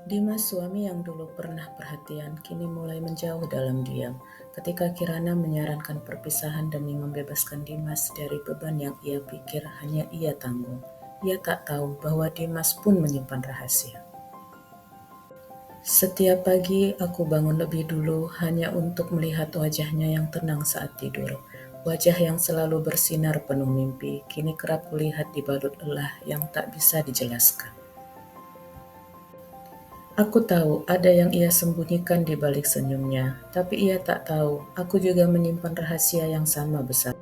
Dimas, suami yang dulu pernah perhatian, kini mulai menjauh dalam diam. Ketika Kirana menyarankan perpisahan demi membebaskan Dimas dari beban yang ia pikir hanya ia tanggung, ia tak tahu bahwa Dimas pun menyimpan rahasia. Setiap pagi aku bangun lebih dulu hanya untuk melihat wajahnya yang tenang saat tidur. Wajah yang selalu bersinar penuh mimpi, kini kerap kulihat dibalut lelah yang tak bisa dijelaskan. Aku tahu ada yang ia sembunyikan di balik senyumnya, tapi ia tak tahu aku juga menyimpan rahasia yang sama besar.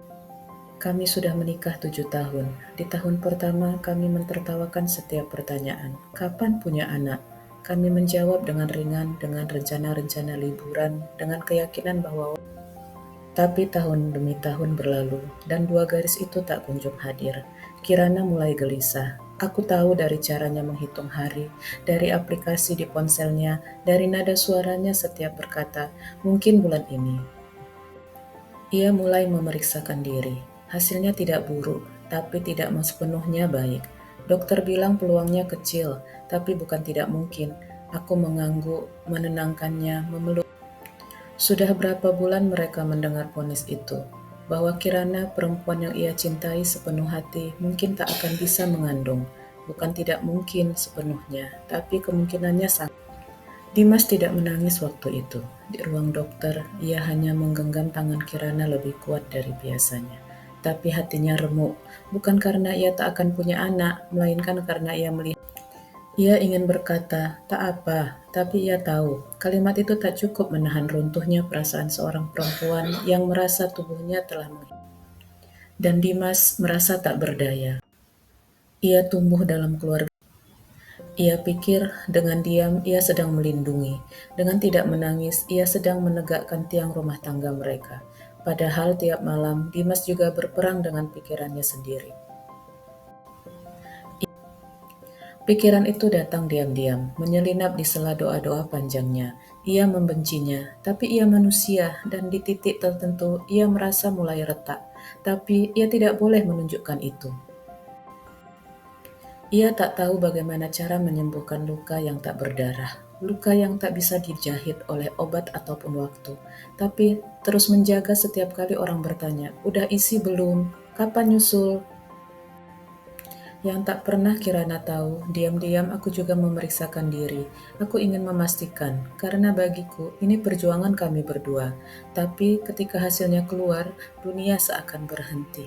Kami sudah menikah 7 tahun. Di tahun pertama kami mentertawakan setiap pertanyaan. Kapan punya anak? Kami menjawab dengan ringan, dengan rencana-rencana liburan, dengan keyakinan bahwa. Tapi tahun demi tahun berlalu, dan dua garis itu tak kunjung hadir. Kirana mulai gelisah. Aku tahu dari caranya menghitung hari, dari aplikasi di ponselnya, dari nada suaranya setiap berkata, mungkin bulan ini. Ia mulai memeriksakan diri. Hasilnya tidak buruk, tapi tidak sepenuhnya baik. Dokter bilang peluangnya kecil, tapi bukan tidak mungkin. Aku mengangguk, menenangkannya, memeluk. Sudah berapa bulan mereka mendengar vonis itu, bahwa Kirana perempuan yang ia cintai sepenuh hati mungkin tak akan bisa mengandung. Bukan tidak mungkin sepenuhnya, tapi kemungkinannya sangat. Dimas tidak menangis waktu itu. Di ruang dokter, ia hanya menggenggam tangan Kirana lebih kuat dari biasanya. Tapi hatinya remuk, bukan karena ia tak akan punya anak, melainkan karena ia melihat. Ia ingin berkata, tak apa, tapi ia tahu kalimat itu tak cukup menahan runtuhnya perasaan seorang perempuan yang merasa tubuhnya telah menghilang. Dan Dimas merasa tak berdaya. Ia tumbuh dalam keluarga. Ia pikir dengan diam ia sedang melindungi. Dengan tidak menangis, ia sedang menegakkan tiang rumah tangga mereka. Padahal tiap malam, Dimas juga berperang dengan pikirannya sendiri. Pikiran itu datang diam-diam, menyelinap di sela doa-doa panjangnya. Ia membencinya, tapi ia manusia, dan di titik tertentu ia merasa mulai retak. Tapi ia tidak boleh menunjukkan itu. Ia tak tahu bagaimana cara menyembuhkan luka yang tak berdarah, luka yang tak bisa dijahit oleh obat ataupun waktu, tapi terus menjaga setiap kali orang bertanya, "Udah isi belum? Kapan nyusul?" Yang tak pernah Kirana tahu, diam-diam aku juga memeriksakan diri. Aku ingin memastikan, karena bagiku ini perjuangan kami berdua. Tapi ketika hasilnya keluar, dunia seakan berhenti.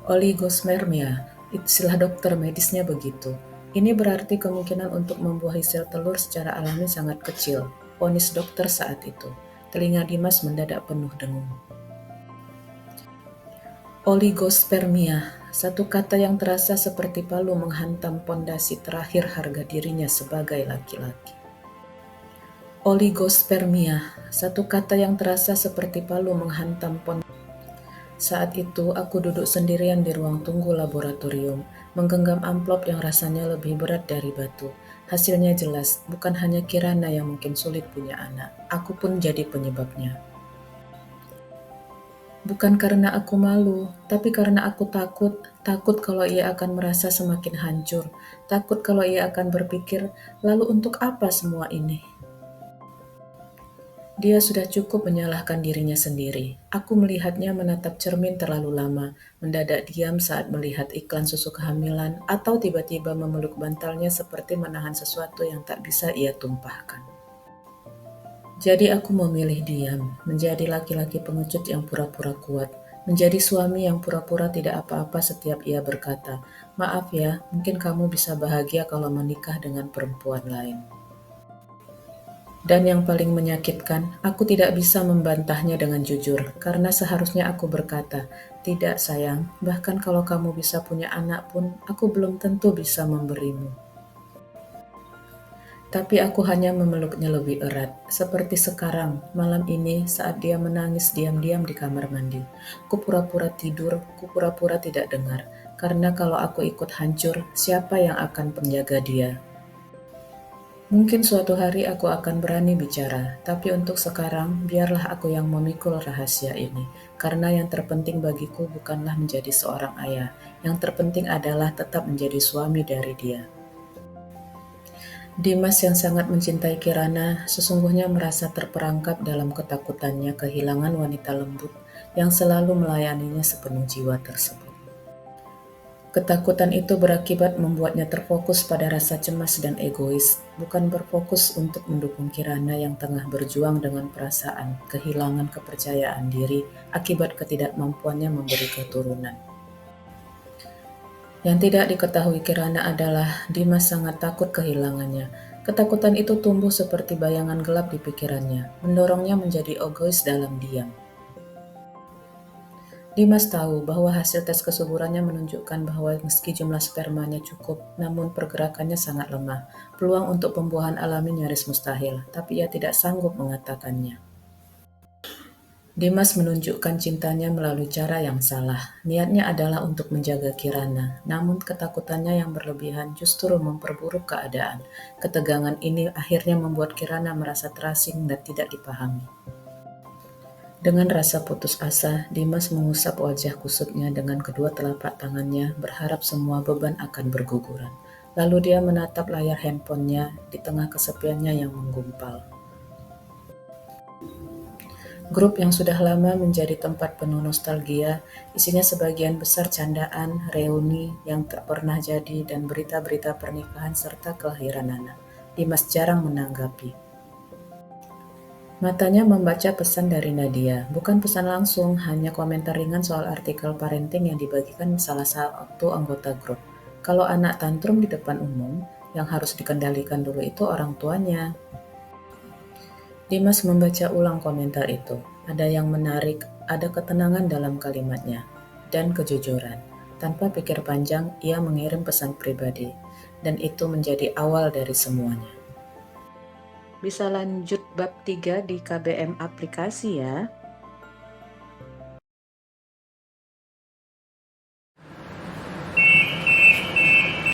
Oligospermia, istilah dokter medisnya begitu. Ini berarti kemungkinan untuk membuahi sel telur secara alami sangat kecil, vonis dokter saat itu. Telinga Dimas mendadak penuh dengung. Oligospermia, satu kata yang terasa seperti palu menghantam pondasi terakhir harga dirinya sebagai laki-laki. Oligospermia, satu kata yang terasa seperti palu menghantam pondasi. Saat itu, aku duduk sendirian di ruang tunggu laboratorium, menggenggam amplop yang rasanya lebih berat dari batu. Hasilnya jelas, bukan hanya Kirana yang mungkin sulit punya anak, aku pun jadi penyebabnya. Bukan karena aku malu, tapi karena aku takut. Takut kalau ia akan merasa semakin hancur. Takut kalau ia akan berpikir, lalu untuk apa semua ini? Dia sudah cukup menyalahkan dirinya sendiri. Aku melihatnya menatap cermin terlalu lama, mendadak diam saat melihat iklan susu kehamilan, atau tiba-tiba memeluk bantalnya seperti menahan sesuatu yang tak bisa ia tumpahkan. Jadi aku memilih diam, menjadi laki-laki pengecut yang pura-pura kuat, menjadi suami yang pura-pura tidak apa-apa setiap ia berkata, "Maaf ya, mungkin kamu bisa bahagia kalau menikah dengan perempuan lain." Dan yang paling menyakitkan, aku tidak bisa membantahnya dengan jujur, karena seharusnya aku berkata, "Tidak sayang, bahkan kalau kamu bisa punya anak pun, aku belum tentu bisa memberimu." Tapi aku hanya memeluknya lebih erat, seperti sekarang, malam ini saat dia menangis diam-diam di kamar mandi. Ku pura-pura tidur, ku pura-pura tidak dengar, karena kalau aku ikut hancur, siapa yang akan menjaga dia? Mungkin suatu hari aku akan berani bicara, tapi untuk sekarang, biarlah aku yang memikul rahasia ini, karena yang terpenting bagiku bukanlah menjadi seorang ayah, yang terpenting adalah tetap menjadi suami dari dia. Dimas yang sangat mencintai Kirana sesungguhnya merasa terperangkap dalam ketakutannya kehilangan wanita lembut yang selalu melayaninya sepenuh jiwa tersebut. Ketakutan itu berakibat membuatnya terfokus pada rasa cemas dan egois, bukan berfokus untuk mendukung Kirana yang tengah berjuang dengan perasaan kehilangan kepercayaan diri akibat ketidakmampuannya memberi keturunan. Yang tidak diketahui Kirana adalah Dimas sangat takut kehilangannya. Ketakutan itu tumbuh seperti bayangan gelap di pikirannya, mendorongnya menjadi egois dalam diam. Dimas tahu bahwa hasil tes kesuburannya menunjukkan bahwa meski jumlah spermanya cukup, namun pergerakannya sangat lemah. Peluang untuk pembuahan alami nyaris mustahil, tapi ia tidak sanggup mengatakannya. Dimas menunjukkan cintanya melalui cara yang salah. Niatnya adalah untuk menjaga Kirana, namun ketakutannya yang berlebihan justru memperburuk keadaan. Ketegangan ini akhirnya membuat Kirana merasa terasing dan tidak dipahami. Dengan rasa putus asa, Dimas mengusap wajah kusutnya dengan kedua telapak tangannya, berharap semua beban akan berguguran. Lalu dia menatap layar handphonenya di tengah kesepiannya yang menggumpal. Grup yang sudah lama menjadi tempat penuh nostalgia, isinya sebagian besar candaan, reuni yang tak pernah jadi, dan berita-berita pernikahan serta kelahiran anak. Dimas jarang menanggapi. Matanya membaca pesan dari Nadia, bukan pesan langsung, hanya komentar ringan soal artikel parenting yang dibagikan salah satu anggota grup. Kalau anak tantrum di depan umum, yang harus dikendalikan dulu itu orang tuanya. Dimas membaca ulang komentar itu. Ada yang menarik, ada ketenangan dalam kalimatnya, dan kejujuran. Tanpa pikir panjang, ia mengirim pesan pribadi, dan itu menjadi awal dari semuanya. Bisa lanjut bab 3 di KBM aplikasi ya.